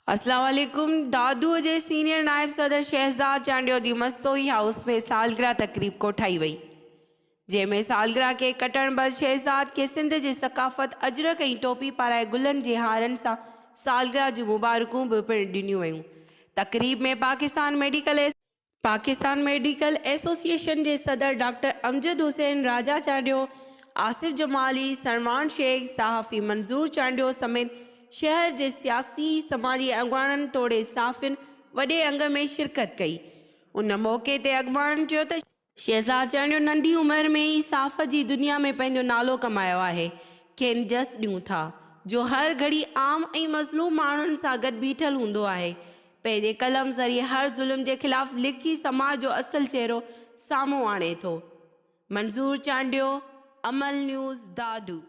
अस्सलाम वालेकुम। दादू जे सीनियर नायब सदर शहजाद चांडियो दी मस्तोई हाउस में सालगिरह तकरीब को ठाई वई, जंहिंमें सालगिरह के कटण बद शहजाद के सिंध जी सकाफ़त अजरक ऐं टोपी पाराए गुलनि जे हारनि सां सालगिरह जूं मुबारकूं बि पिणु ॾिनियूं वयूं। तकरीब में पाकिस्तान मेडिकल एसोसिएशन के सदर डॉक्टर अमजद हुसैन राजा चांडियो, आसिफ जमाली, सलमान शेख, सहाफ़ी मंजूर चांडियो समेत शहर के सियासी समाजी अगवाननि तोड़े साफ़िन वडे अंग में शिरकत कई। उन मौके ते अगवाननि चयो त शहजाद चांडियो नंढी उम्र में ही साफ़ की दुनिया में पंहिंजो नालो कमायो है। खेनि जस ॾियूं था जो हर घड़ी आम ऐं मज़लूम माण्हुनि सां गॾु बीठल हूंदो है। पंहिंजे कलम ज़रिए हर ज़ुल्म के खिलाफ लिखी समाज जो असल चेहरो साम्हूं आणे थो। मंजूर चांडियो, अमल न्यूज़, दादू।